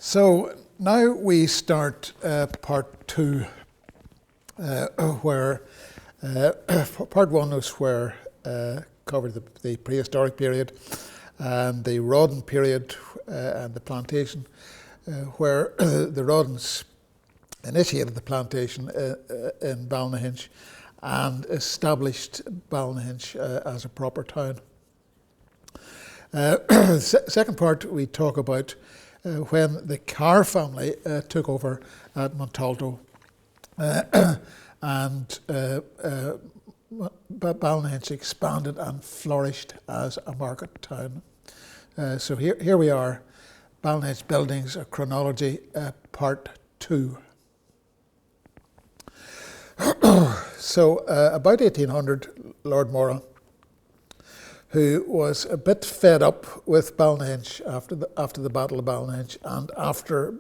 So now we start part two, where part one was where covered the prehistoric period and the Rawdon period and the plantation, where the Rawdons initiated the plantation in Ballynahinch and established Ballynahinch as a proper town. Second part, we talk about when the Carr family took over at Montalto and Ballynahinch expanded and flourished as a market town. So here we are, Ballynahinch Buildings, a Chronology, part two. So about 1800, Lord Moira, who was a bit fed up with Ballynahinch after the Battle of Ballynahinch and after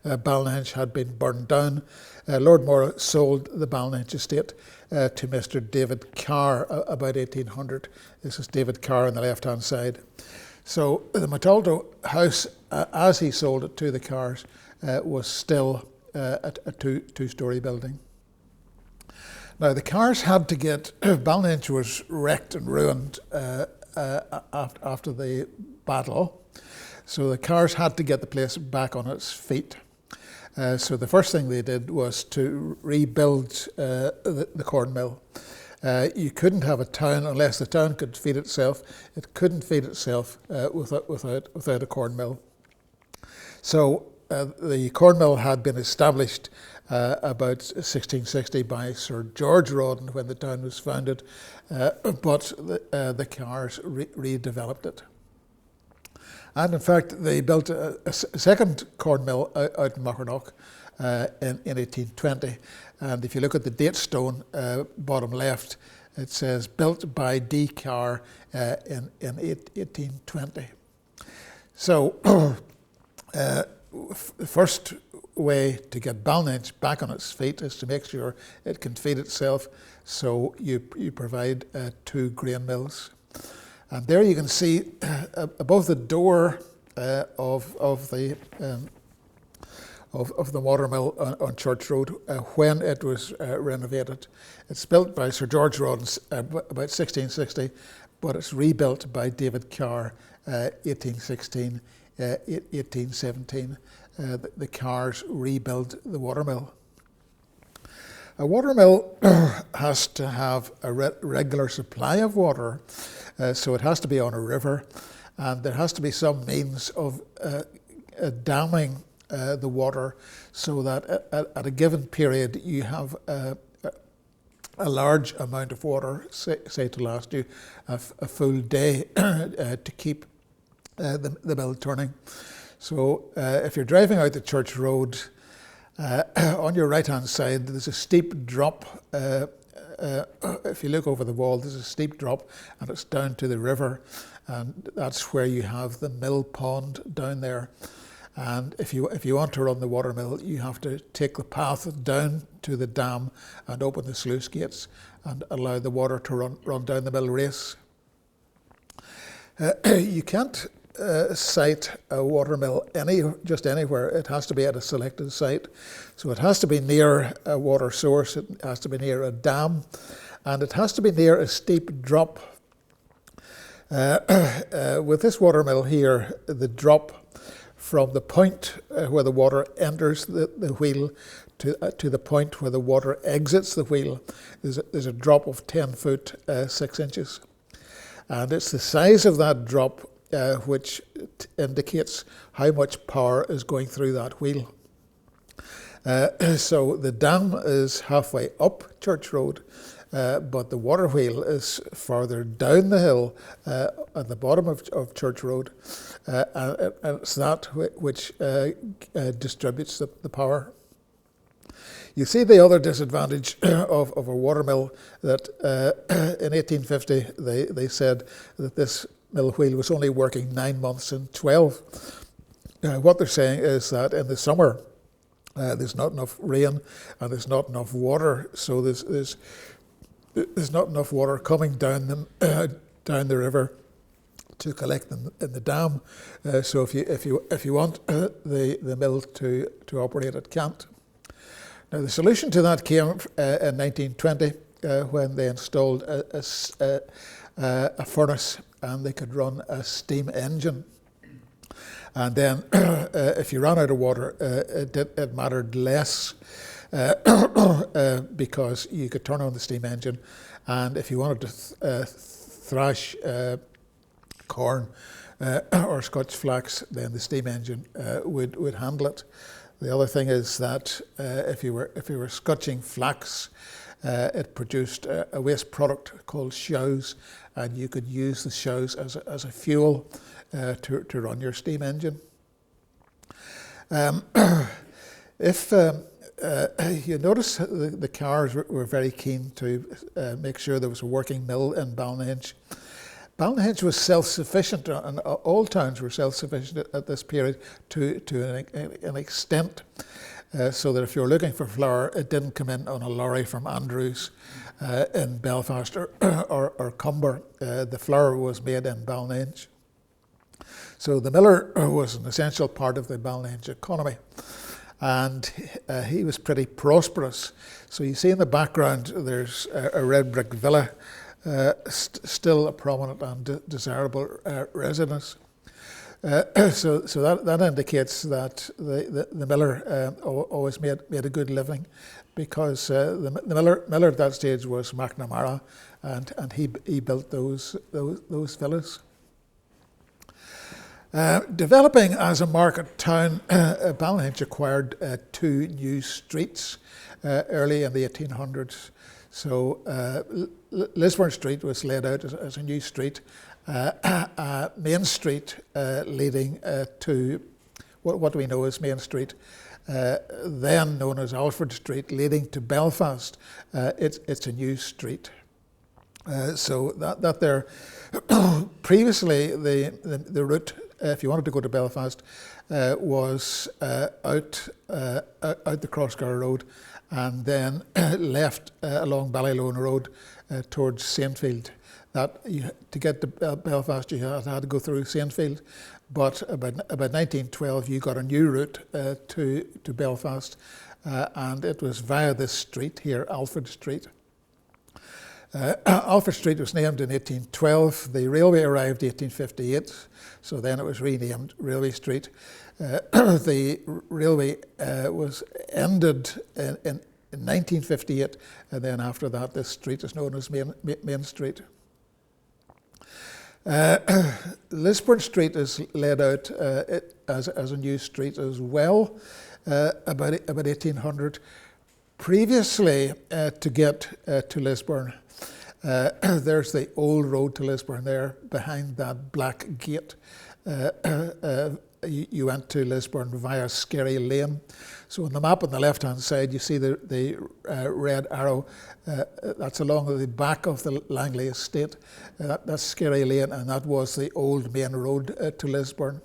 Ballynahinch had been burned down, Lord Moira sold the Ballynahinch estate to Mr. David Carr about 1800. This is David Carr on the left-hand side. So the Montalto house, as he sold it to the Carrs, was still a two-storey building. Now, the Carrs had to get, Ballynahinch was wrecked and ruined after the battle, so the Carrs had to get the place back on its feet. So the first thing they did was to rebuild the corn mill. You couldn't have a town unless the town could feed itself. It couldn't feed itself without a corn mill. So the corn mill had been established about 1660 by Sir George Rawdon when the town was founded, but the Carrs redeveloped it. And in fact, they built a second corn mill out in Moira in 1820. And if you look at the date stone, bottom left, it says built by D. Carr in 1820. So the first way to get Ballynahinch back on its feet is to make sure it can feed itself, so you provide two grain mills. And there you can see above the door of the watermill on Church Road when it was renovated. It's built by Sir George Rawdon about 1660, but it's rebuilt by David Carr 1816, 1817. The Carrs rebuild the watermill. A watermill has to have a regular supply of water, so it has to be on a river, and there has to be some means of damming the water so that at a given period you have a large amount of water, say to last you a full day to keep the mill turning. So if you're driving out the Church Road, on your right-hand side, there's a steep drop. If you look over the wall, there's a steep drop, and it's down to the river, and that's where you have the mill pond down there. And if you want to run the watermill, you have to take the path down to the dam and open the sluice gates and allow the water to run down the mill race. You can't site a watermill just anywhere. It has to be at a selected site. So it has to be near a water source, it has to be near a dam, and it has to be near a steep drop. With this watermill here, the drop from the point where the water enters the wheel to the point where the water exits the wheel, there's a drop of 10 foot 6 inches. And it's the size of that drop which indicates how much power is going through that wheel. So the dam is halfway up Church Road, but the water wheel is farther down the hill at the bottom of Church Road, and it's that which distributes the power. You see the other disadvantage of a watermill that in 1850 they said that this mill wheel was only working 9 months in 12. What they're saying is that in the summer there's not enough rain and there's not enough water, so there's not enough water coming down the river to collect them in the dam. So if you want the mill to operate, it can't. Now the solution to that came in 1920 when they installed a furnace and they could run a steam engine. And then if you ran out of water, it mattered less because you could turn on the steam engine, and if you wanted to thrash corn or Scotch flax, then the steam engine would handle it. The other thing is that if you were scotching flax, it produced a waste product called shows, and you could use the shows as a fuel to run your steam engine. If you notice the Carrs were very keen to make sure there was a working mill in Ballynahinch. Ballynahinch was self-sufficient, and all towns were self-sufficient at this period to an extent, so that if you were looking for flour, it didn't come in on a lorry from Andrews in Belfast or Cumber. The flour was made in Ballynahinch. So the miller was an essential part of the Ballynahinch economy, and he was pretty prosperous. So you see in the background there's a red brick villa, still a prominent and desirable residence. So that indicates that the miller always made a good living, because the miller at that stage was McNamara, and he built those villas. Developing as a market town, Ballynahinch acquired 2 new streets early in the 1800s. So Lisburn Street was laid out as a new street, Main Street leading to what we know as Main Street, then known as Alfred Street, leading to Belfast. It's a new street. So that there, previously the route, if you wanted to go to Belfast, was out the Crossgar Road, and then left along Ballylone Road towards Saintfield. To get to Belfast, you had to go through Saintfield, but about 1912 you got a new route to Belfast, and it was via this street here, Alfred Street. Alfred Street was named in 1812. The railway arrived in 1858, so then it was renamed Railway Street. The railway was ended in 1958, and then after that this street is known as Main Street. Lisburn Street is laid out as a new street as well, about 1800. Previously, to get to Lisburn, there's the old road to Lisburn there, behind that black gate. You went to Lisburn via Skerry Lane. So on the map on the left-hand side, you see the red arrow. That's along the back of the Langley estate. That's Skerry Lane, and that was the old main road to Lisburn.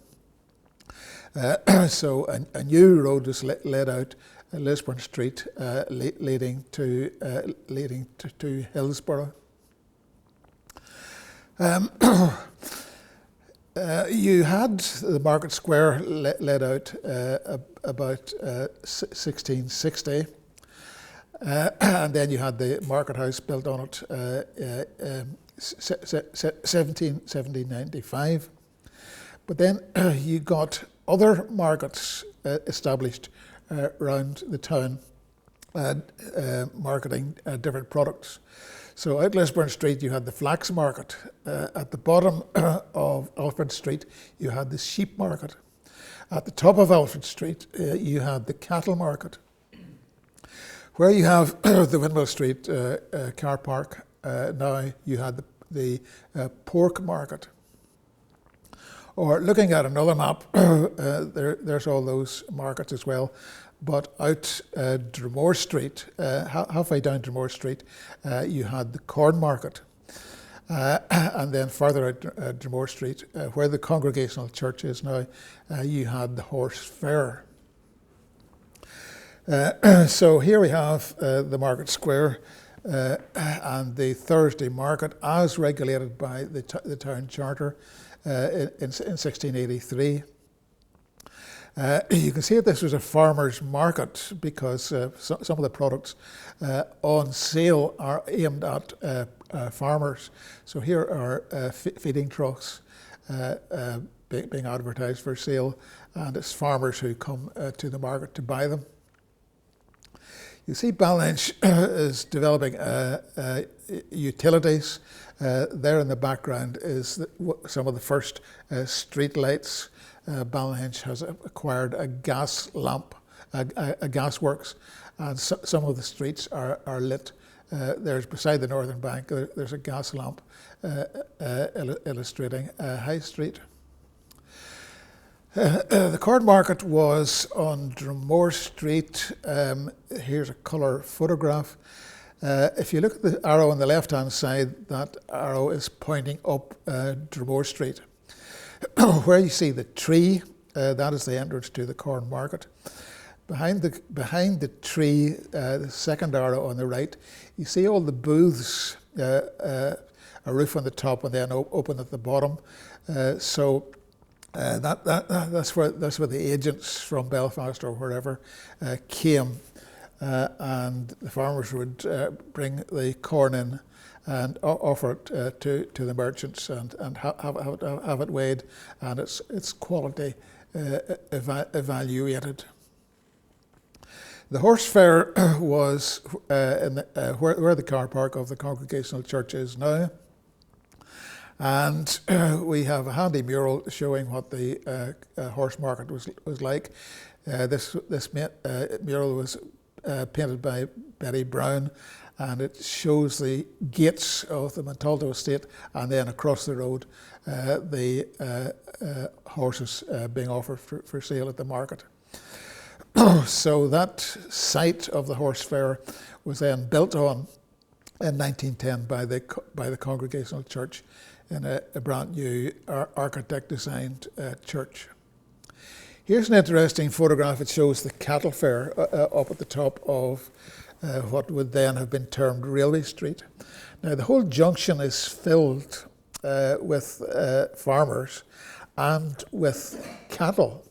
So a new road was laid out, Lisburn Street, leading to Hillsborough. You had the Market Square laid out about 1660, and then you had the Market House built on it 1795. But then you got other markets established around the town, marketing different products. So out Lisburn Street, you had the flax market. At the bottom of Alfred Street, you had the sheep market. At the top of Alfred Street, you had the cattle market. Where you have the Windmill Street car park, now you had the pork market. Or looking at another map, there's all those markets as well. But out Dromore Street, halfway down Dromore Street, you had the corn market. And then further out Dromore Street, where the Congregational Church is now, you had the horse fair. So here we have the Market Square and the Thursday market as regulated by the town charter. in 1683. You can see that this was a farmer's market because some of the products on sale are aimed at farmers. So here are feeding troughs being advertised for sale, and it's farmers who come to the market to buy them. You see Ballynahinch is developing utilities. There in the background is some of the first street lights. Ballynahinch has acquired a gas lamp, a gas works, and some of the streets are lit. There's beside the northern bank, there's a gas lamp illustrating High Street. The corn market was on Drumore Street. Here's a colour photograph. If you look at the arrow on the left-hand side, that arrow is pointing up Drumore Street. Where you see the tree, that is the entrance to the corn market. Behind the tree, the second arrow on the right, you see all the booths, a roof on the top and then open at the bottom. That's where the agents from Belfast or wherever came, and the farmers would bring the corn in and offer it to the merchants and have it weighed and its quality evaluated. The horse fair was where the car park of the Congregational Church is now. And we have a handy mural showing what the horse market was like. This mural was painted by Betty Brown, and it shows the gates of the Montalto estate, and then across the road the horses being offered for sale at the market. So that site of the horse fair was then built on in 1910 by the Congregational Church in a brand new architect-designed church. Here's an interesting photograph. It shows the cattle fair up at the top of what would then have been termed Railway Street. Now the whole junction is filled with farmers and with cattle.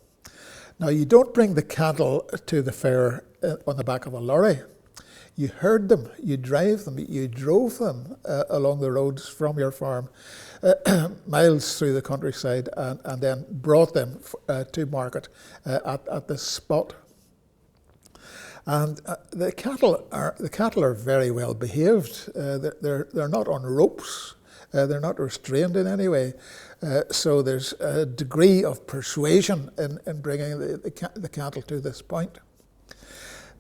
Now you don't bring the cattle to the fair on the back of a lorry. You herd them, you drive them, you drove them along the roads from your farm miles through the countryside and then brought them to market at this spot. And the cattle are very well behaved. They're not on ropes. They're not restrained in any way. So there's a degree of persuasion in bringing the cattle to this point.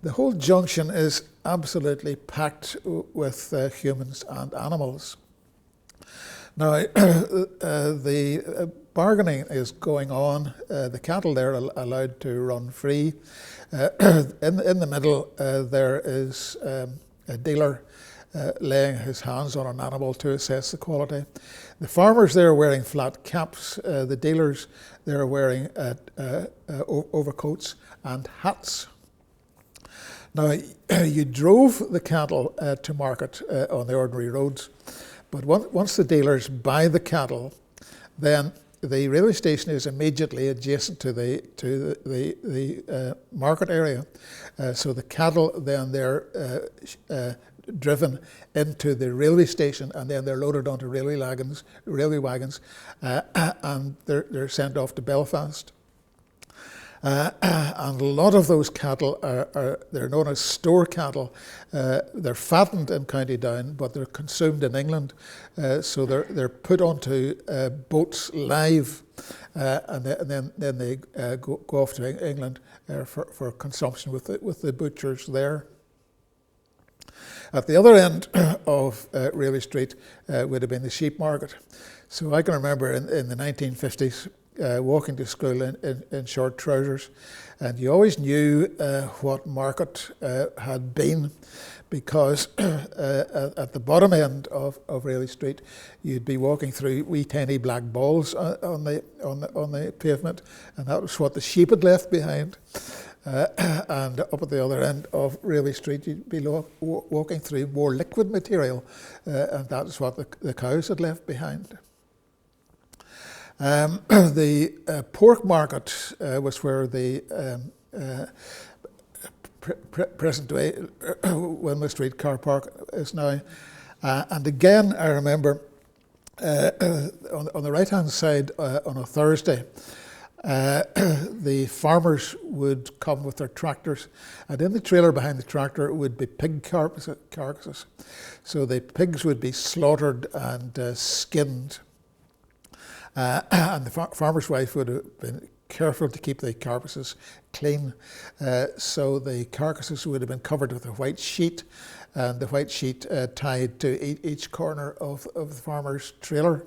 The whole junction is absolutely packed with humans and animals. Now, the bargaining is going on. The cattle there are allowed to run free. In the middle, there is a dealer laying his hands on an animal to assess the quality. The farmers there are wearing flat caps. The dealers there are wearing overcoats and hats. Now, you drove the cattle to market on the ordinary roads, but once the dealers buy the cattle, then the railway station is immediately adjacent to the market area. So the cattle then they're driven into the railway station, and then they're loaded onto railway wagons, and they're sent off to Belfast. And a lot of those cattle they're known as store cattle. They're fattened in County Down, but they're consumed in England. So they're put onto boats live, and then they go off to England for consumption with the butchers there. At the other end of Railway Street would have been the sheep market. So I can remember in the 1950s walking to school in short trousers, and you always knew what market had been, because at the bottom end of Railway Street you'd be walking through wee tiny black balls on the pavement, and that was what the sheep had left behind. And up at the other end of Railway Street you'd be walking through more liquid material, and that is what the cows had left behind. The pork market was where the present day Windmill Street car park is now. And again, I remember on the right-hand side on a Thursday, the farmers would come with their tractors, and in the trailer behind the tractor would be pig carcasses. So the pigs would be slaughtered and skinned, and the farmer's wife would have been careful to keep the carcasses clean. So the carcasses would have been covered with a white sheet, and the white sheet tied to each corner of the farmer's trailer.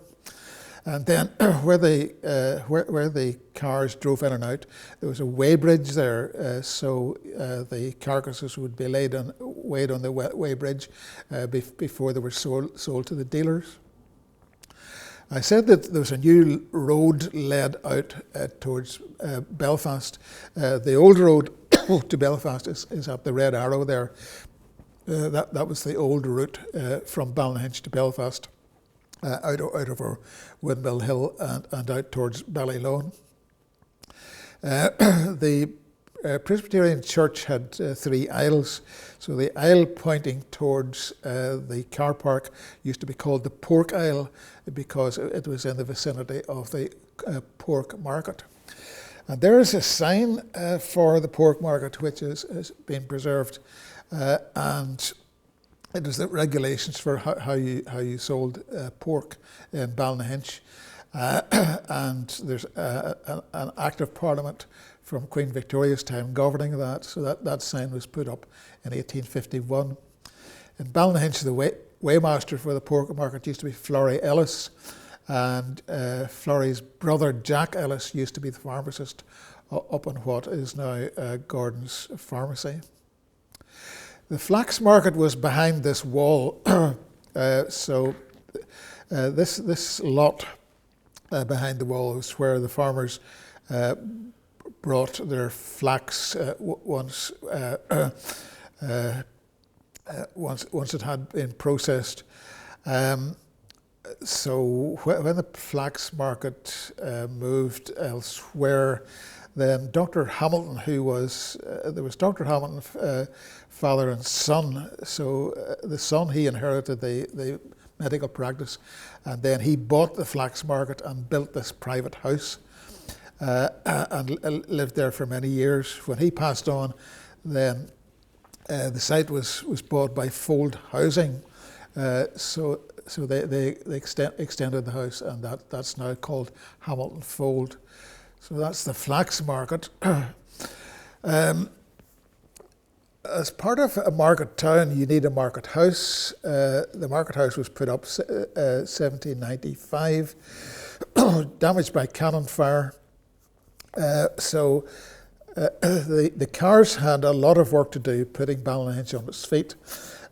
And then where the cars drove in and out, there was a weighbridge there, so the carcasses would be weighed on the weighbridge before they were sold to the dealers. I said that there was a new road led out towards Belfast. The old road to Belfast is at the Red Arrow there. That was the old route from Ballynahinch to Belfast, out over Windmill Hill and out towards Ballyloan. The Presbyterian Church had 3 aisles. So the aisle pointing towards the car park used to be called the pork aisle because it was in the vicinity of the pork market. And there is a sign for the pork market which has been preserved, and it is the regulations for how you sold pork in Ballynahinch. And there's an Act of Parliament from Queen Victoria's time governing that, so that sign was put up in 1851. In Ballynahinch, the weighmaster for the pork market used to be Florrie Ellis, and Florrie's brother Jack Ellis used to be the pharmacist up in what is now Gordon's Pharmacy. The flax market was behind this wall, so this lot behind the wall was where the farmers brought their flax once it had been processed. So when the flax market moved elsewhere, then Dr. Hamilton, there was Dr. Hamilton, father and son. So the son, he inherited the medical practice, and then he bought the flax market and built this private house and lived there for many years. When he passed on, then the site was bought by Fold Housing, so they extended the house, and that's now called Hamilton Fold. So that's the flax market. As part of a market town, you need a market house. The market house was put up 1795, damaged by cannon fire. So the cars had a lot of work to do putting Ballynahinch on its feet.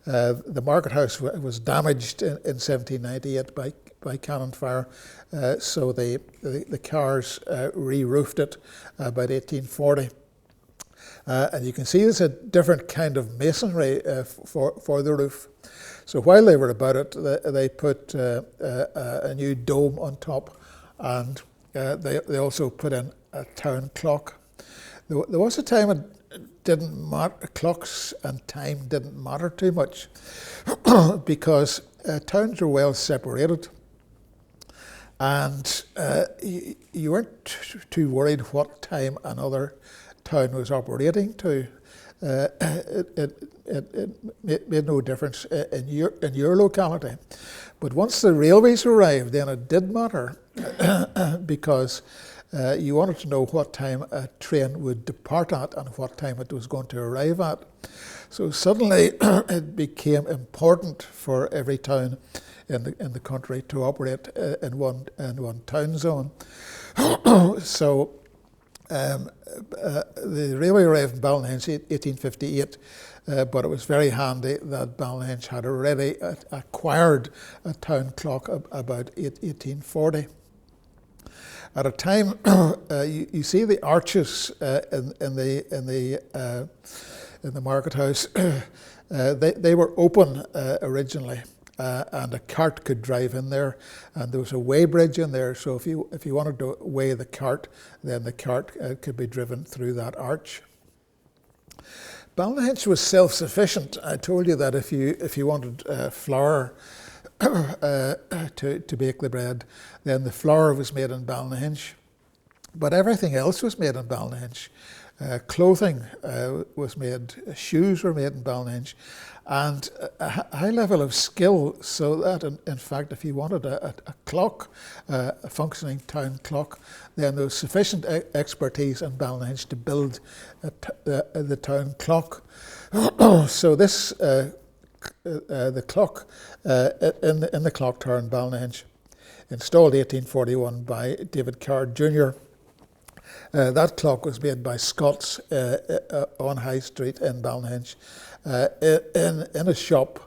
The market house was damaged in 1798 by cannon fire, so the cars re-roofed it about 1840. And you can see there's a different kind of masonry for the roof. So while they were about it, they put a new dome on top, and they also put in a town clock. There was a time it didn't matter, clocks and time didn't matter too much because towns were well separated, and you weren't too worried what time another town was operating to. It made no difference in your locality. But once the railways arrived, then it did matter because you wanted to know what time a train would depart at and what time it was going to arrive at. So suddenly it became important for every town in the country to operate in one town zone. So the railway arrived in Ballynahinch in 1858, but it was very handy that Ballynahinch had already acquired a town clock about 1840. At a time, you see the arches in the market house. They were open originally, and a cart could drive in there, and there was a weighbridge in there. So if you wanted to weigh the cart, then the cart could be driven through that arch. Ballynahinch was self-sufficient. I told you that if you wanted flour to bake the bread, then the flour was made in Ballynahinch, but everything else was made in Ballynahinch. Clothing was made, shoes were made in Ballynahinch, and a high level of skill, so that in fact if you wanted a clock, a functioning town clock, then there was sufficient expertise in Ballynahinch to build the town clock. So this the clock in the clock tower in Ballynahinch, installed 1841 by David Card Jr. That clock was made by Scots on High Street in Ballynahinch, in a shop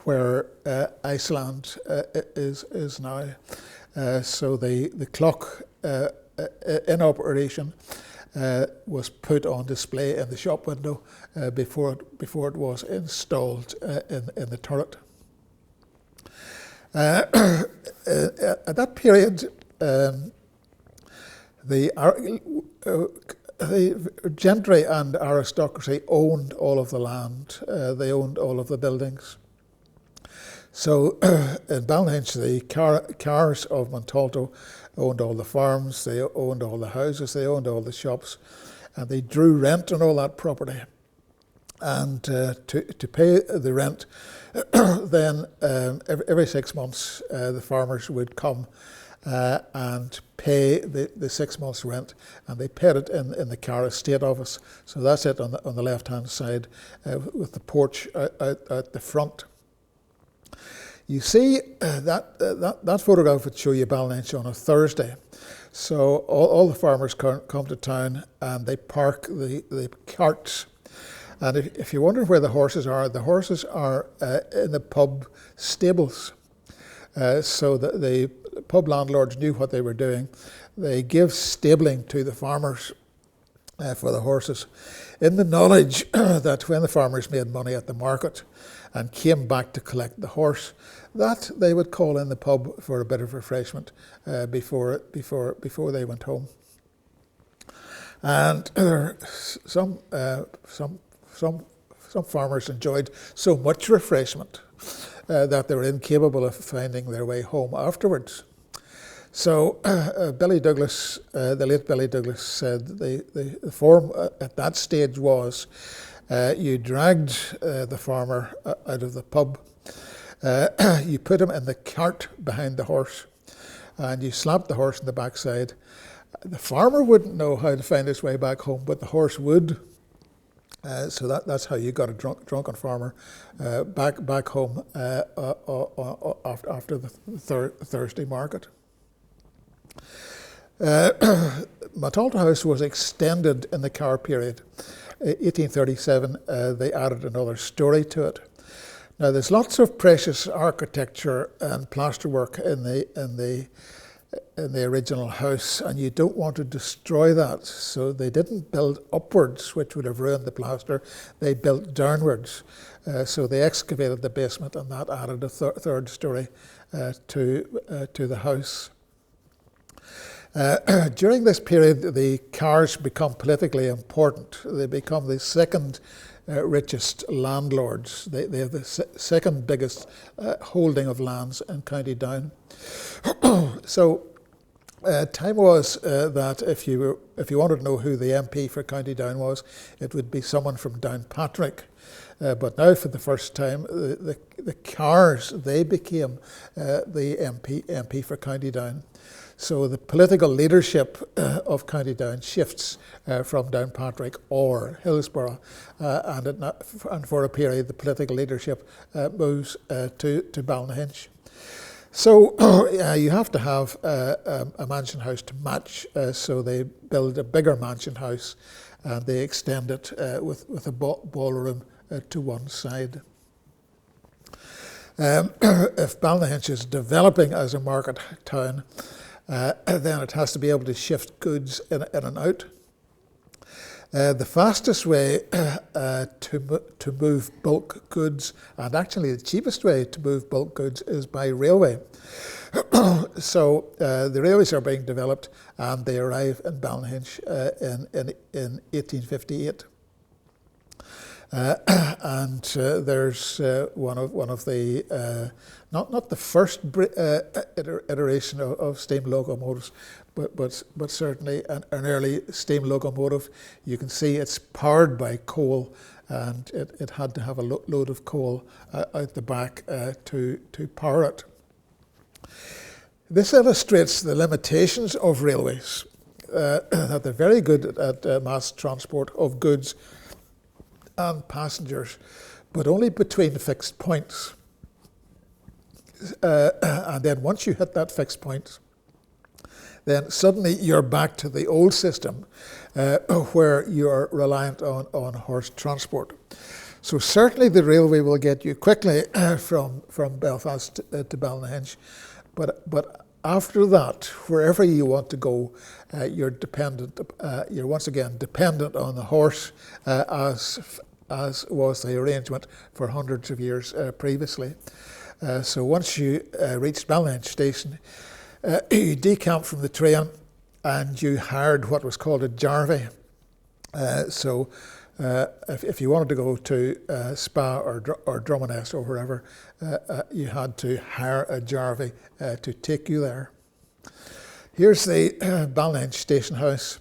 where Iceland is now. So the clock in operation was put on display in the shop window before it was installed in the turret. At that period, the gentry and aristocracy owned all of the land. They owned all of the buildings. So in Ballynahinch, the Cars of Montalto owned all the farms, they owned all the houses, they owned all the shops, and they drew rent on all that property. And to pay the rent, then every 6 months the farmers would come and pay the 6 months rent, and they paid it in the Car Estate Office. So that's it on the left-hand side, with the porch out the front. You see that photograph would show you Ballynahinch on a Thursday. So all the farmers come to town and they park the carts. And if you wonder where the horses are in the pub stables. So the pub landlords knew what they were doing. They give stabling to the farmers for the horses, in the knowledge that when the farmers made money at the market and came back to collect the horse, that they would call in the pub for a bit of refreshment before they went home. And some farmers enjoyed so much refreshment that they were incapable of finding their way home afterwards. So Billy Douglas, the late Billy Douglas, said the form at that stage was you dragged the farmer out of the pub, you put him in the cart behind the horse, and you slapped the horse in the backside. The farmer wouldn't know how to find his way back home, but the horse would. So that's how you got a drunken farmer back home after the Thursday market. Montalto House was extended in the Car period. 1837, they added another story to it. Now there's lots of precious architecture and plasterwork in the original house, and you don't want to destroy that. So they didn't build upwards, which would have ruined the plaster. They built downwards. So they excavated the basement, and that added a third story to the house. During this period, the Cars become politically important. They become the second richest landlords. They have the second biggest holding of lands in County Down. So time was that if you wanted to know who the MP for County Down was, it would be someone from Downpatrick. But now, for the first time, the Cars, they became the MP for County Down. So the political leadership of County Down shifts from Downpatrick or Hillsborough, and for a period the political leadership moves to Ballynahinch. So you have to have a mansion house to match, so they build a bigger mansion house and they extend it with a ballroom to one side. If Ballynahinch is developing as a market town, then it has to be able to shift goods in and out. The fastest way to move bulk goods, and actually the cheapest way to move bulk goods, is by railway. So the railways are being developed, and they arrive in Ballynahinch in 1858. And there's one of the not the first iteration of steam locomotives, but certainly an early steam locomotive. You can see it's powered by coal, and it had to have a load of coal out the back to power it. This illustrates the limitations of railways, that they're very good at mass transport of goods and passengers, but only between fixed points. And then once you hit that fixed point, then suddenly you're back to the old system where you're reliant on horse transport. So certainly the railway will get you quickly from Belfast to Ballynahinch, but after that, wherever you want to go, you're once again dependent on the horse, as was the arrangement for hundreds of years previously. So once you reached Ballynahinch station, you decamped from the train and you hired what was called a jarvey. So if you wanted to go to Spa or Drummonest or wherever, you had to hire a jarvey to take you there. Here's the Ballynahinch station house.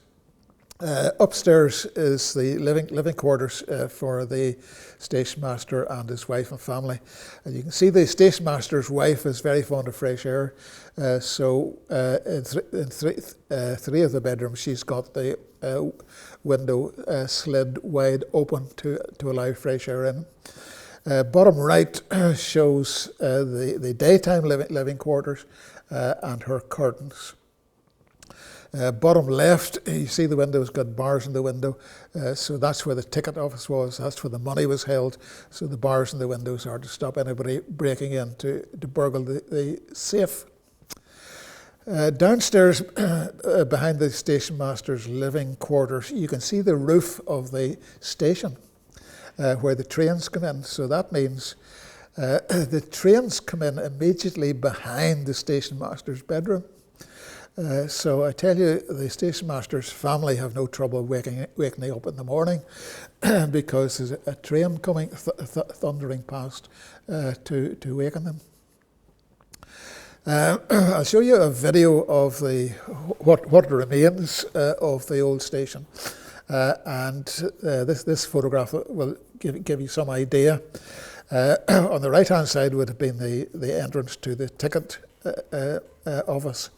Upstairs is the living quarters for the station master and his wife and family. And you can see the station master's wife is very fond of fresh air. So in three of the bedrooms, she's got the window slid wide open to allow fresh air in. Bottom right shows the daytime living quarters and her curtains. Bottom left, you see the window's got bars in the window, so that's where the ticket office was, that's where the money was held, so the bars in the windows are to stop anybody breaking in to burgle the safe. Downstairs, behind the station master's living quarters, you can see the roof of the station where the trains come in, so that means the trains come in immediately behind the station master's bedroom. So I tell you, the station master's family have no trouble waking up in the morning because there's a train coming thundering past to waken them. I'll show you a video of what remains of the old station, and this photograph will give you some idea. On the right hand side would have been the entrance to the ticket office.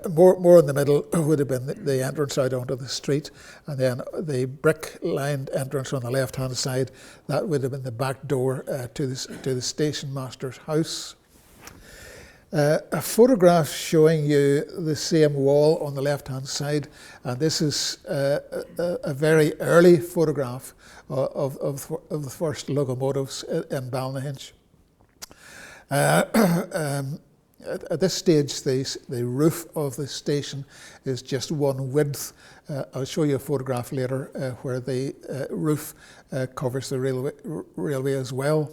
More in the middle would have been the entrance out onto the street, and then the brick-lined entrance on the left-hand side, that would have been the back door to the station master's house. A photograph showing you the same wall on the left-hand side, and this is a very early photograph of the first locomotives in Ballynahinch. At this stage, the roof of the station is just one width. I'll show you a photograph later where the roof covers the railway as well.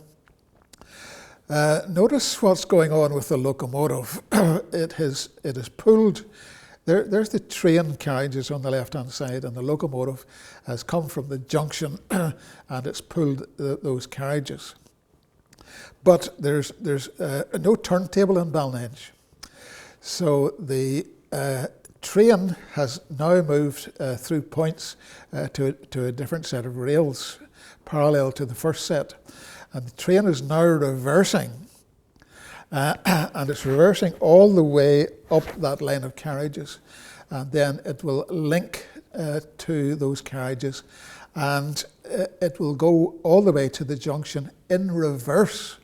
Notice what's going on with the locomotive. It is pulled. There's the train carriages on the left-hand side, and the locomotive has come from the junction and it's pulled those carriages. But there's no turntable in Ballynahinch. So the train has now moved through points to a different set of rails, parallel to the first set. And the train is now reversing, and it's reversing all the way up that line of carriages. And then it will link to those carriages, and it will go all the way to the junction in reverse.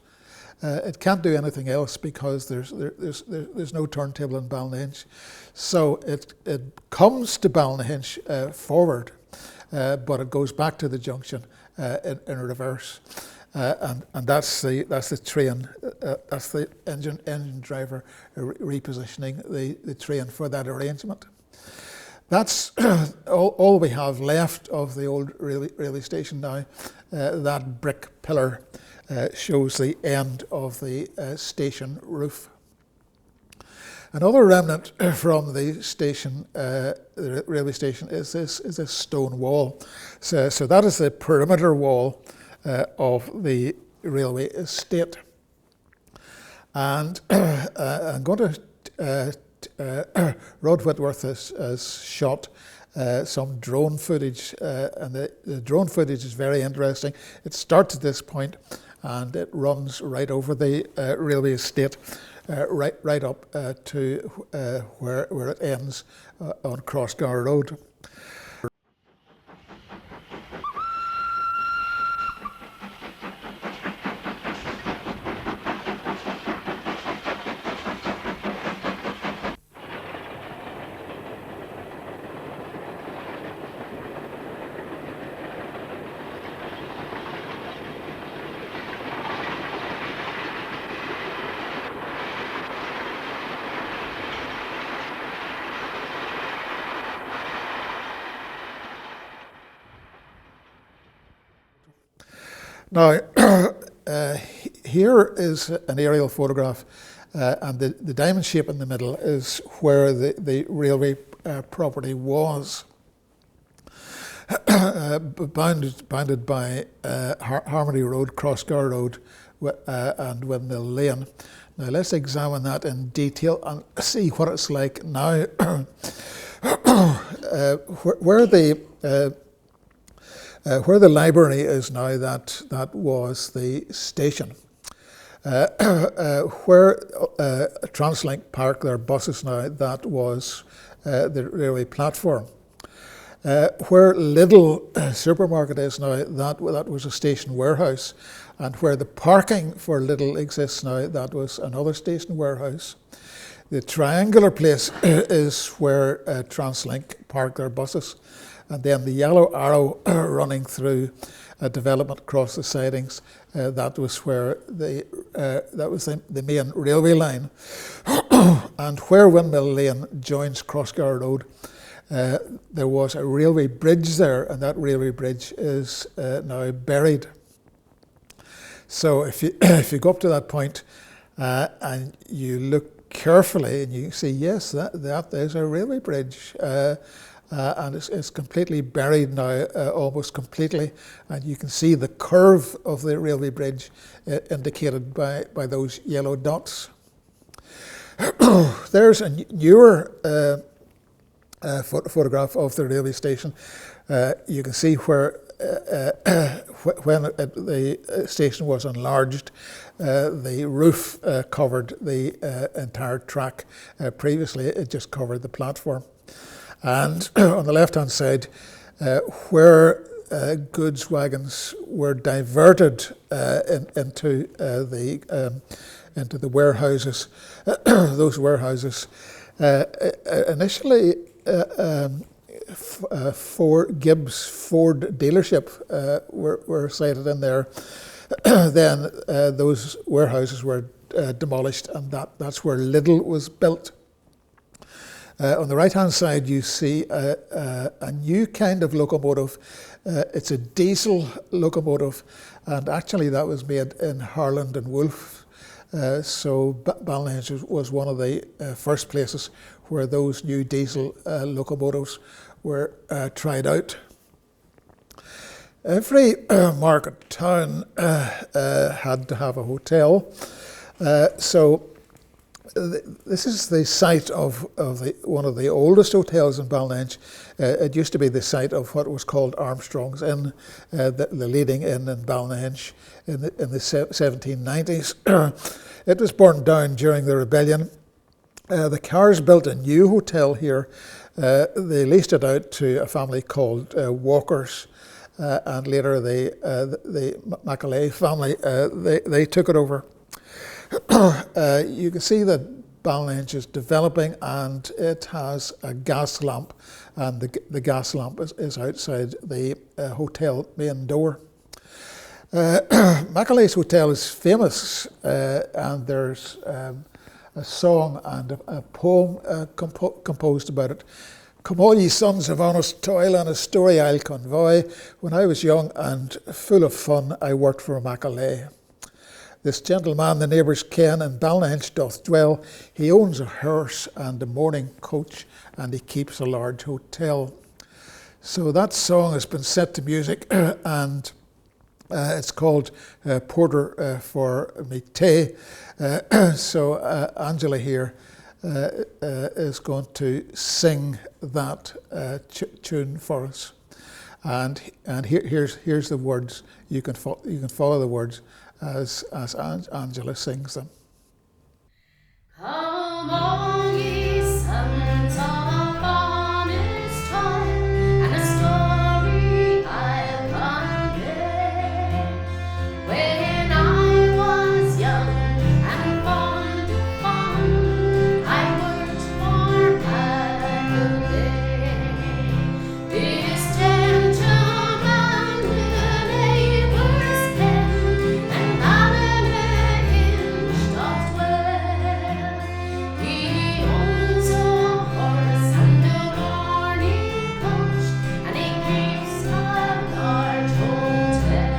It can't do anything else because there's no turntable in Ballynahinch. So it comes to Ballynahinch forward, but it goes back to the junction in reverse. And that's the train. That's the engine driver repositioning the train for that arrangement. That's all we have left of the old railway station now. That brick pillar shows the end of the station roof. Another remnant from the station, the railway station, is this stone wall. So that is the perimeter wall of the railway estate. And I'm going to Rod Whitworth has shot some drone footage, and the drone footage is very interesting. It starts at this point and it runs right over the railway estate, right up to where it ends on Crossgar Road. Now, here is an aerial photograph, and the diamond shape in the middle is where the railway property was, bounded by Harmony Road, Crossgar Road, and Windmill Lane. Now, let's examine that in detail and see what it's like now. Where the library is now, that was the station. Where Translink park their buses now, that was the railway platform. Where Lidl supermarket is now, that was a station warehouse. And where the parking for Lidl exists now, that was another station warehouse. The triangular place is where Translink park their buses. And then the yellow arrow running through a development across the sidings, that was where that was the main railway line. And where Windmill Lane joins Crossgar Road, there was a railway bridge there, and that railway bridge is now buried. So if you go up to that point and you look carefully, and you see, yes, that is a railway bridge. And it's completely buried now, almost completely, and you can see the curve of the railway bridge indicated by those yellow dots. There's a newer photograph of the railway station. You can see where when the station was enlarged, the roof covered the entire track. Previously, it just covered the platform. And on the left-hand side, where goods wagons were diverted into the warehouses, those warehouses, initially Gibbs Ford dealership were sited in there. Then those warehouses were demolished, and that's where Lidl was built. On the right-hand side, you see a new kind of locomotive. It's a diesel locomotive, and actually that was made in Harland and Wolff. So Ballynahinch was one of the first places where those new diesel locomotives were tried out. Every market town had to have a hotel. So this is the site of one of the oldest hotels in Ballynahinch. It used to be the site of what was called Armstrong's Inn, the leading inn in Ballynahinch in the 1790s. It was burned down during the rebellion. The Carrs built a new hotel here. They leased it out to a family called Walkers, and later the McLeigh family they took it over. You can see that Ballynahinch is developing, and it has a gas lamp, and the gas lamp is outside the hotel main door. McLeigh's Hotel is famous, and there's a song and a poem composed about it, Come all ye sons of honest toil, and a story I'll convoy. When I was young and full of fun, I worked for McLeigh. This gentleman the neighbours ken, in Ballynahinch doth dwell. He owns a hearse and a mourning coach, and he keeps a large hotel. So that song has been set to music, and it's called Porter for Me Tay. So Angela here is going to sing that tune for us, and here's the words. You can follow the words as Angela sings them. Come all ye sons of honest toil, and a story I'll convey. When I was young and fond of fun, I worked for McLeigh. This gentleman the neighbours ken, and Ballynahinch doth dwell. He owns a horse and a mourning coach, and he keeps a large hotel,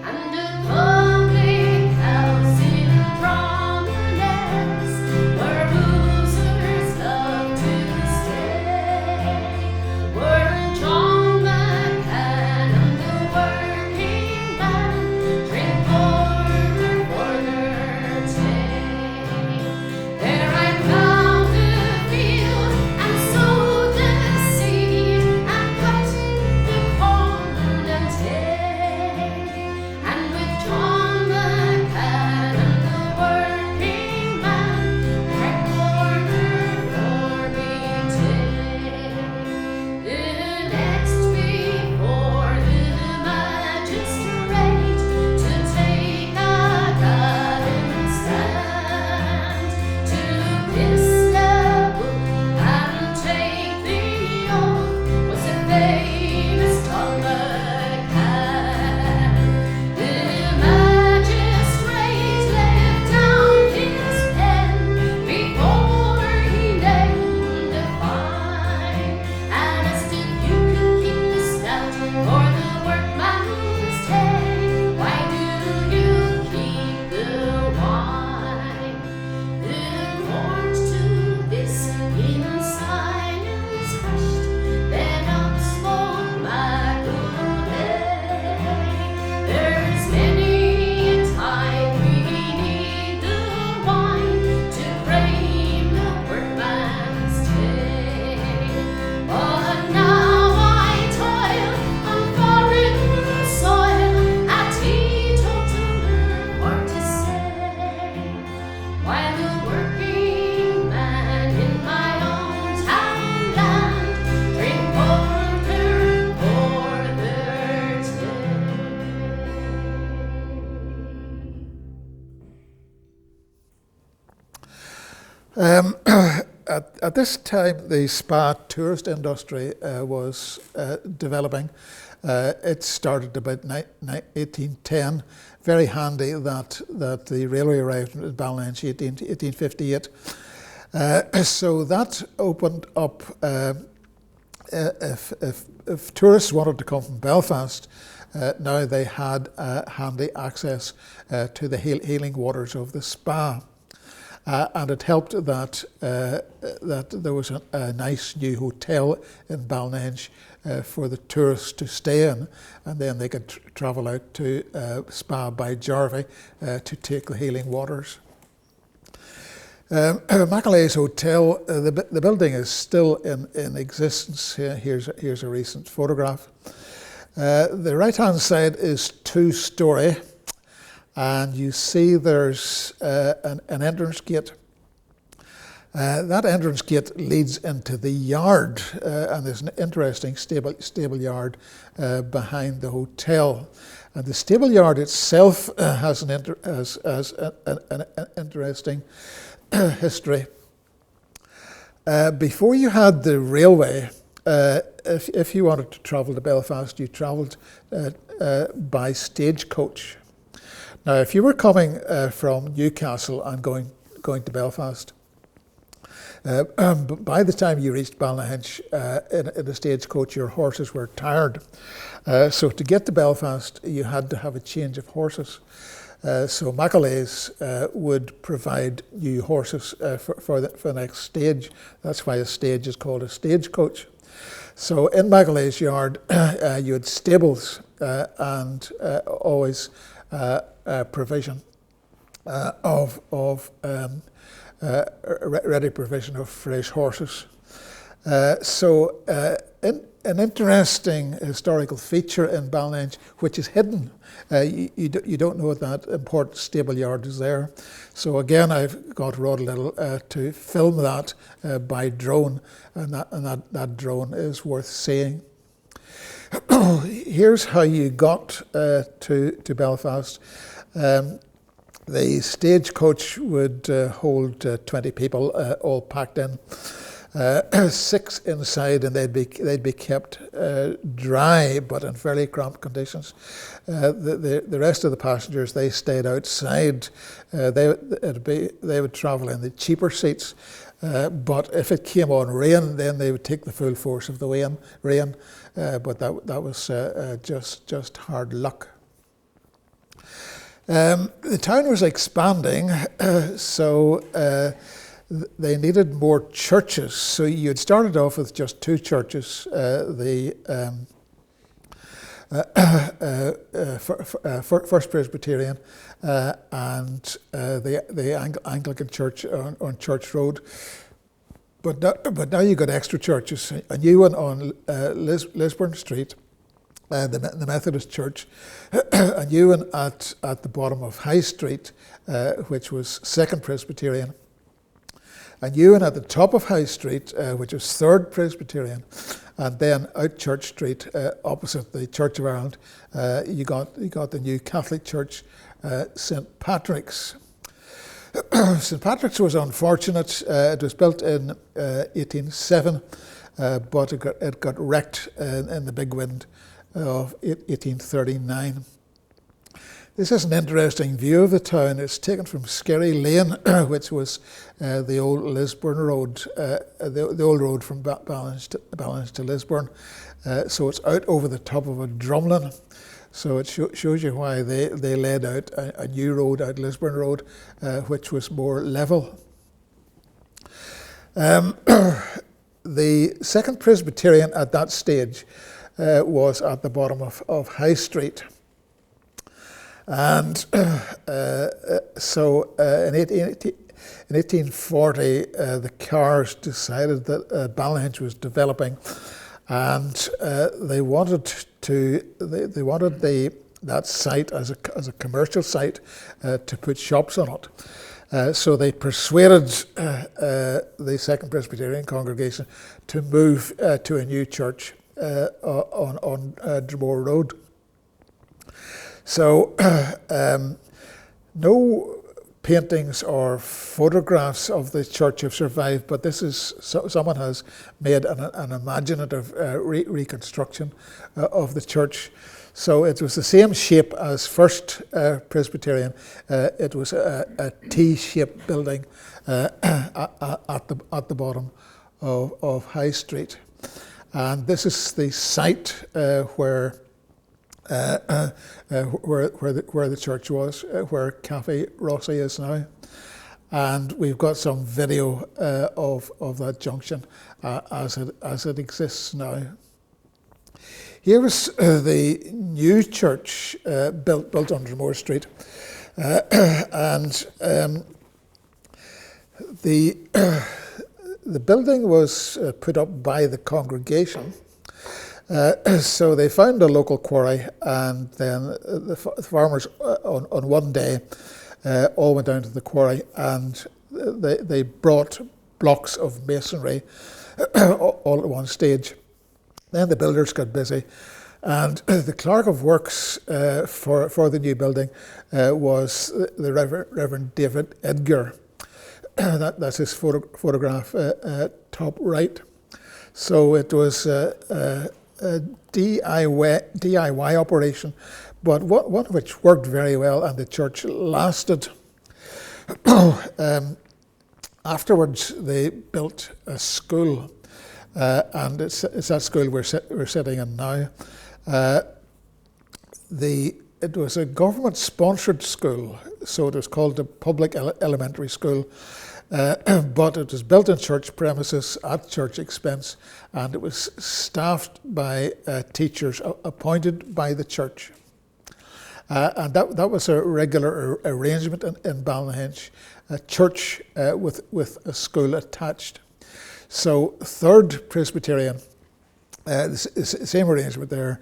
and a public house in Promenades, where boozers love to stay. Where John McCann and the working man drink porter for their tea. There I plowed the field and sowed the seed and cut the corn and hay. And with John McCann and the working man drank porter for me tea. The next before the magistrate to take a gallant stand, to kiss the book and take the oath, was a famous John McCann. The magistrate laid down his pen before he named a fine, and asked if you could keep the stout for the workman's pay. Why do you keep the wine? The court to this in silence hushed. Then up spoke McLeigh. There's many a time we need the wine to frame the workman's tale. But now I toil on foreign soil, a teetotaler for to say, while the working man in my own town land drink porter for their At this time, the spa tourist industry was developing. It started about 1810. Very handy that the railway arrived in Ballynahinch 1858. So that opened up, if tourists wanted to come from Belfast, now they had handy access to the healing waters of the spa. And it helped that there was a nice new hotel in Ballynahinch for the tourists to stay in, and then they could travel out to Spa by Jarvie to take the healing waters. McLeigh's Hotel, the building is still in existence. Here's a recent photograph. The right-hand side is two-storey, and you see there's an entrance gate. That entrance gate leads into the yard, and there's an interesting stable yard behind the hotel. And the stable yard itself has an interesting history. Before you had the railway, if you wanted to travel to Belfast, you travelled by stagecoach. Now, if you were coming from Newcastle and going to Belfast, But by the time you reached Ballynahinch in a stagecoach, your horses were tired. So to get to Belfast, you had to have a change of horses. So McLeigh's would provide new horses for the next stage. That's why a stage is called a stagecoach. So in McLeigh's yard, you had stables and always provision of ready provision of fresh horses. An interesting historical feature in Ballynahinch, which is hidden. You don't know that important stable yard is there. So again, I've got Rod Little to film that by drone, and that drone is worth seeing. Here's how you got to Belfast. The stagecoach would hold 20 people, all packed in. 6 inside, and they'd be kept dry, but in fairly cramped conditions. The rest of the passengers, they stayed outside. They would travel in the cheaper seats, but if it came on rain, then they would take the full force of the rain. But that was just hard luck. The town was expanding, so they needed more churches. So you had started off with just 2 churches, the First Presbyterian and the Anglican Church on Church Road. But now you got extra churches. A new one on Lisburn Street, the Methodist Church, a new one at the bottom of High Street, which was Second Presbyterian. A new one at the top of High Street, which was Third Presbyterian, and then out Church Street, opposite the Church of Ireland, you got the new Catholic Church, St Patrick's. St Patrick's was unfortunate. It was built in 1807, but it got wrecked in the big wind of 1839. This is an interesting view of the town. It's taken from Skerry Lane, which was the old Lisburn Road, the old road from Ballynahinch to Lisburn. So it's out over the top of a drumlin. So it shows you why they laid out a new road out Lisburn Road, which was more level. The Second Presbyterian at that stage was at the bottom of High Street. And so in 1840, the Carrs decided that Ballynahinch was developing, and they wanted that site as a commercial site to put shops on it. So they persuaded the Second Presbyterian congregation to move to a new church on Dromore Road. So no paintings or photographs of the church have survived, but this is someone has made an imaginative reconstruction of the church. So it was the same shape as First Presbyterian. It was a T-shaped building at the bottom of High Street, and this is the site where the church was, where Cafe Rossi is now, and we've got some video of that junction as it exists now. Here was the new church built on Dromore Street, and the building was put up by the congregation. So they found a local quarry, and then the farmers on one day all went down to the quarry, and they brought blocks of masonry all at one stage. Then the builders got busy, and the clerk of works for the new building was the Reverend David Edgar. That's his photograph top right. So it was a DIY operation, but one which worked very well, and the church lasted. Afterwards, they built a school, and it's that school we're sitting in now. It was a government-sponsored school, so it was called a public elementary school, but it was built in church premises at church expense, and it was staffed by teachers appointed by the church. And that was a regular arrangement in Ballynahinch, a church with a school attached. So Third Presbyterian, the same arrangement there.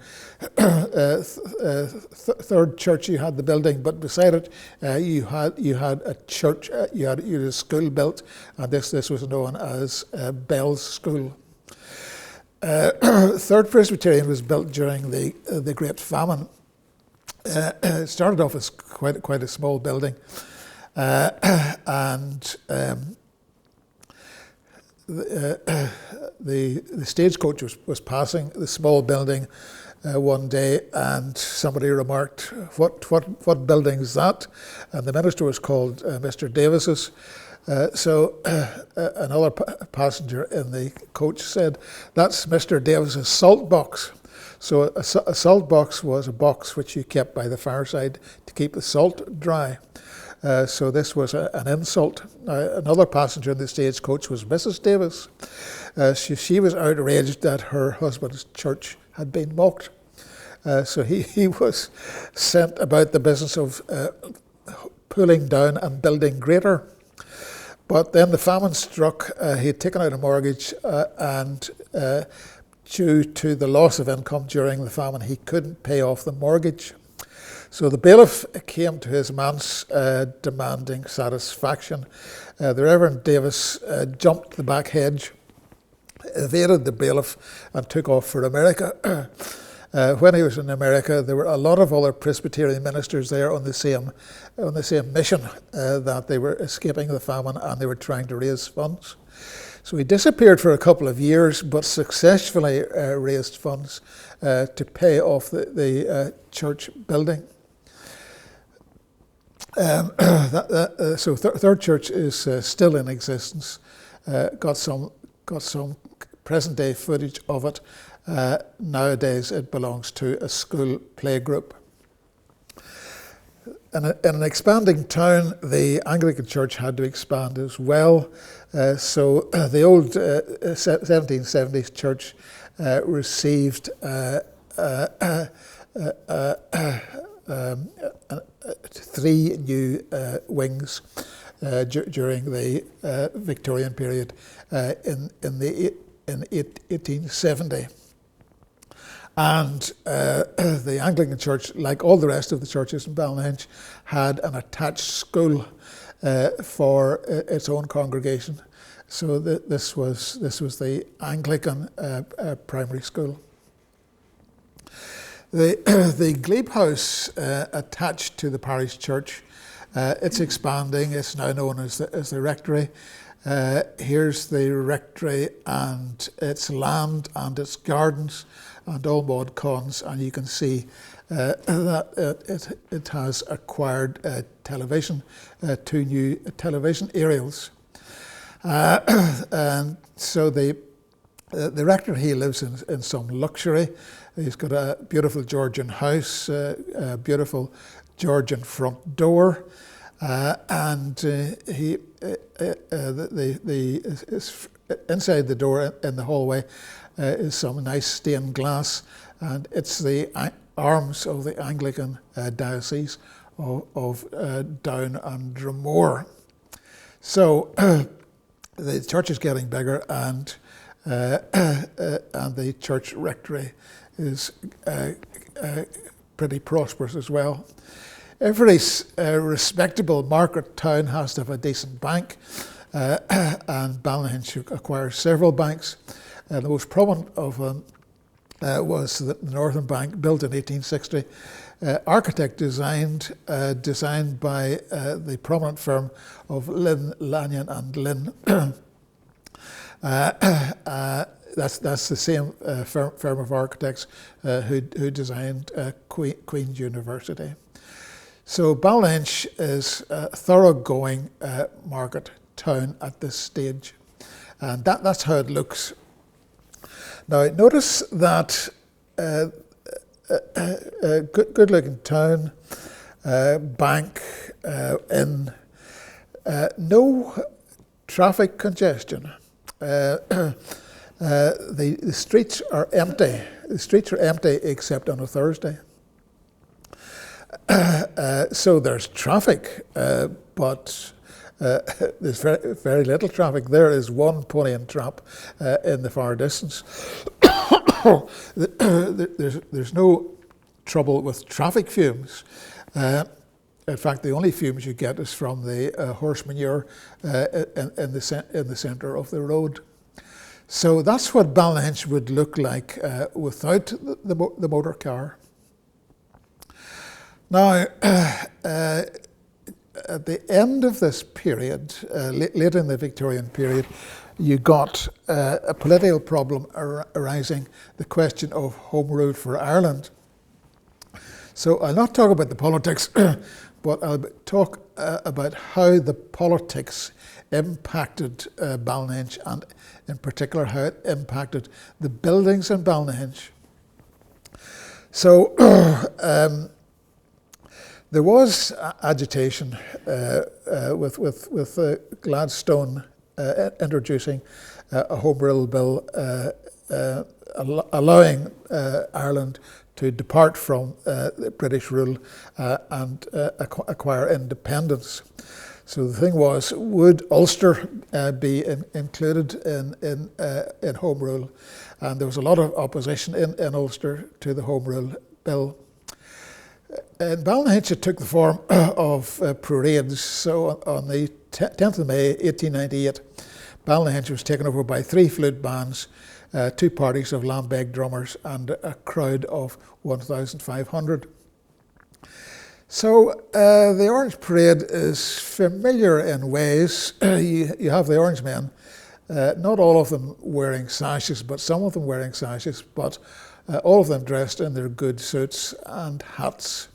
Third Church, you had the building, but beside it, you had a church. You had a school built, and this was known as Bell's School. Third Presbyterian was built during the Great Famine. It started off as quite a small building, and the stagecoach was passing the small building one day, and somebody remarked, "What building is that?" And the minister was called Mr. Davis's. So another passenger in the coach said, "That's Mr. Davis's salt box." So a salt box was a box which you kept by the fireside to keep the salt dry. So this was an insult. Another passenger in the stagecoach was Mrs. Davis. She was outraged that her husband's church had been mocked. So he was sent about the business of pulling down and building greater. But then the famine struck. He had taken out a mortgage, and due to the loss of income during the famine, he couldn't pay off the mortgage. So the bailiff came to his manse demanding satisfaction. The Reverend Davis jumped the back hedge, evaded the bailiff, and took off for America. When he was in America, there were a lot of other Presbyterian ministers there on the same mission, that they were escaping the famine and they were trying to raise funds. So he disappeared for a couple of years, but successfully raised funds to pay off the church building. So Third Church is still in existence. Got some present day footage of it. Nowadays, it belongs to a school playgroup. In an expanding town, the Anglican Church had to expand as well. So the old 1770s church received 3 new wings during the Victorian period in 1870. And the Anglican Church, like all the rest of the churches in Ballynahinch, had an attached school for its own congregation. So this was the Anglican primary school. The glebe house attached to the parish church, it's expanding. It's now known as the rectory. Here's the rectory and its land and its gardens and all mod cons, and you can see that it has acquired television, 2 new television aerials. And so the rector, he lives in some luxury. He's got a beautiful Georgian house, a beautiful Georgian front door, and inside the door in the hallway is some nice stained glass, and it's the arms of the Anglican diocese of Down and Dromore. So the church is getting bigger, and the church rectory is pretty prosperous as well. Every respectable market town has to have a decent bank, and Ballynahinch acquires several banks. The most prominent of them was the Northern Bank, built in 1860. Architect designed by the prominent firm of Lynn, Lanyon and Lynn. That's the same firm of architects who designed Queen's University. So Ballynahinch is a thoroughgoing market town at this stage. And that's how it looks. Now, notice that good looking town, bank, inn, no traffic congestion. The streets are empty. The streets are empty except on a Thursday. So there's traffic, but there's very little traffic. There is one pony and trap in the far distance. There's no trouble with traffic fumes. In fact, the only fumes you get is from the horse manure in the centre of the road. So that's what Ballynahinch would look like without the motor car. Now, at the end of this period, late in the Victorian period, you got a political problem arising, the question of home rule for Ireland. So I'll not talk about the politics, but I'll talk about how the politics impacted Ballynahinch, and in particular how it impacted the buildings in Ballynahinch. So there was agitation with Gladstone introducing a Home Rule Bill allowing Ireland to depart from British rule and acquire independence. So the thing was, would Ulster be included in Home Rule? And there was a lot of opposition in Ulster to the Home Rule Bill. In Ballynahinch, it took the form of parades. So on the 10th of May 1898, Ballynahinch was taken over by 3 flute bands, 2 parties of lambeg drummers, and a crowd of 1,500. So the Orange Parade is familiar in ways. You have the Orange Men, not all of them wearing sashes, but some of them wearing sashes, but all of them dressed in their good suits and hats.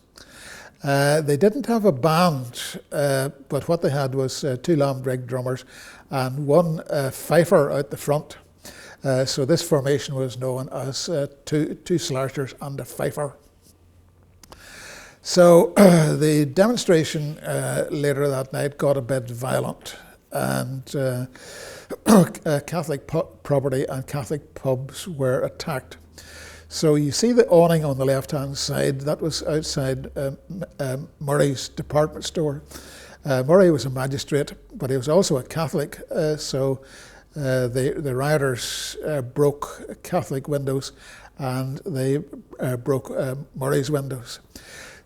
They didn't have a band, but what they had was 2 lambeg drummers and 1 fifer out the front. So this formation was known as two slashers and a fifer. So the demonstration later that night got a bit violent, and Catholic property and Catholic pubs were attacked. So you see the awning on the left-hand side. That was outside Murray's department store. Murray was a magistrate, but he was also a Catholic. So the rioters broke Catholic windows, and they broke Murray's windows.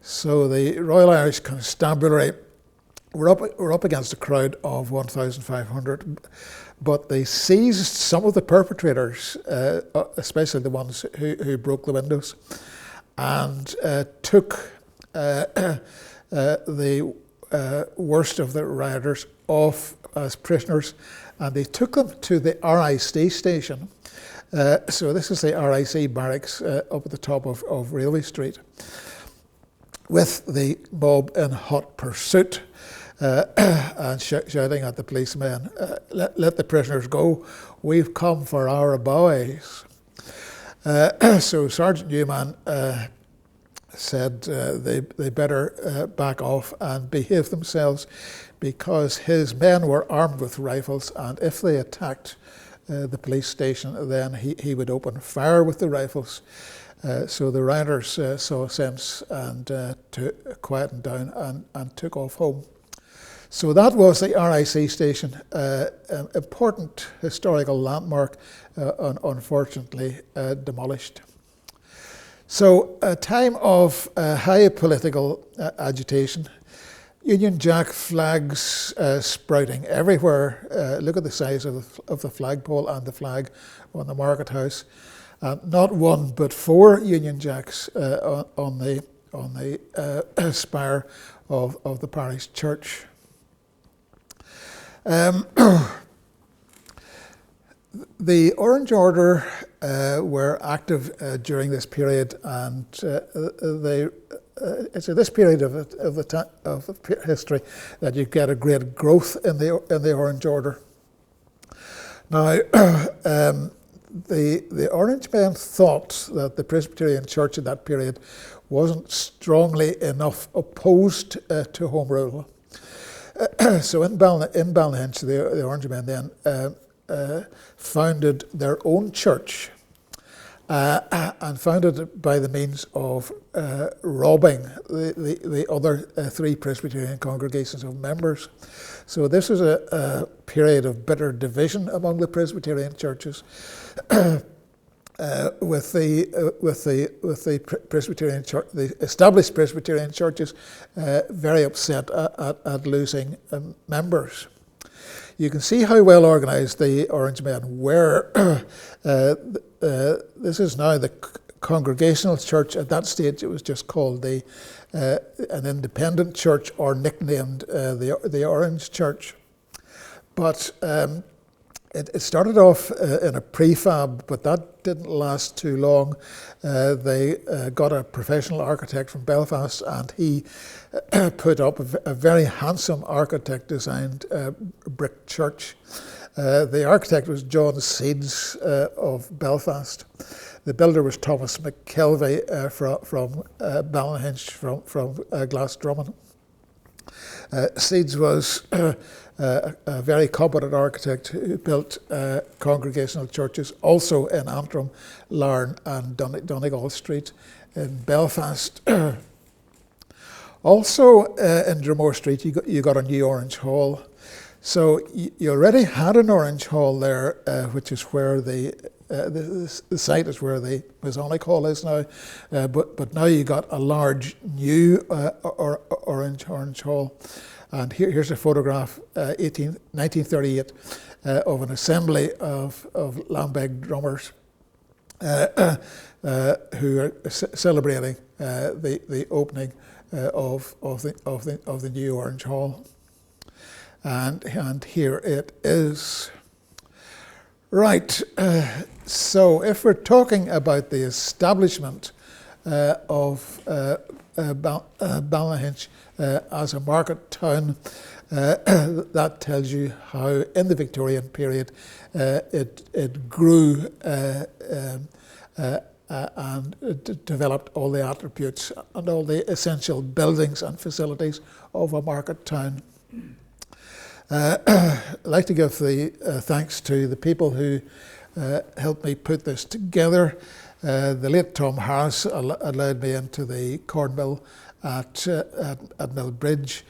So the Royal Irish Constabulary were up against a crowd of 1,500, but they seized some of the perpetrators, especially the ones who broke the windows, and took the worst of the rioters off as prisoners, and they took them to the RIC station. So this is the RIC barracks up at the top of Railway Street, with the mob in hot pursuit. And shouting at the policemen, let the prisoners go, we've come for our boys. So Sergeant Newman said they better back off and behave themselves, because his men were armed with rifles, and if they attacked the police station, then he would open fire with the rifles. So the rioters saw sense and quietened down and took off home. So that was the RIC station, an important historical landmark, unfortunately demolished. So a time of high political agitation, Union Jack flags sprouting everywhere. Look at the size of the flagpole and the flag on the market house. Not 1 but 4 Union Jacks on the spire of the parish church. The Orange Order were active during this period, and they it's at this period of history that you get a great growth in the Orange Order. Now, the Orange men thought that the Presbyterian Church in that period wasn't strongly enough opposed to Home Rule. So in Ballynahinch, the Orange men then founded their own church, and founded it by the means of robbing the other three Presbyterian congregations of members. So this was a period of bitter division among the Presbyterian churches, with the Presbyterian church, the established Presbyterian churches, very upset at losing members. You can see how well organised the Orange men were. This is now the Congregational Church. At that stage, it was just called an independent church, or nicknamed the Orange Church. But it started off in a prefab, but that didn't last too long. They got a professional architect from Belfast, and he put up a very handsome architect-designed brick church. The architect was John Seeds of Belfast. The builder was Thomas McKelvey from Ballynahinch, from Glasdrummin. Seeds was a very competent architect who built congregational churches also in Antrim, Larne and Donegal Street in Belfast. Also in Dromore Street you got a new Orange Hall. So you already had an Orange Hall there, which is where the site is where the Masonic Hall is now, but now you got a large new Orange Hall. And here's a photograph, 1938, of an assembly of Lambeg drummers who are celebrating the opening of the new Orange Hall. And here it is. Right, so if we're talking about the establishment of Ballynahinch as a market town, that tells you how in the Victorian period it grew and it developed all the attributes and all the essential buildings and facilities of a market town. I'd like to give the thanks to the people who helped me put this together. The late Tom Harris allowed me into the corn mill at Millbridge.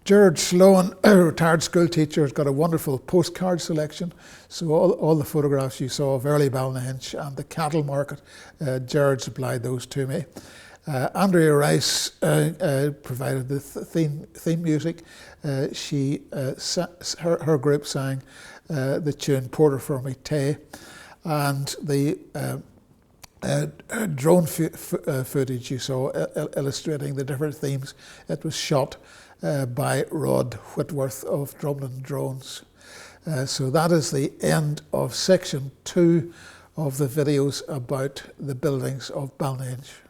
Gerard Sloan, a retired school teacher, has got a wonderful postcard selection. So all the photographs you saw of early Ballynahinch and the cattle market, Gerard supplied those to me. Andrea Rice provided the theme music. Her group sang the tune Porter for Me Tay, and the drone footage you saw illustrating the different themes. It was shot by Rod Whitworth of Drumlin Drones. So that is the end of section 2 of the videos about the buildings of Ballynahinch.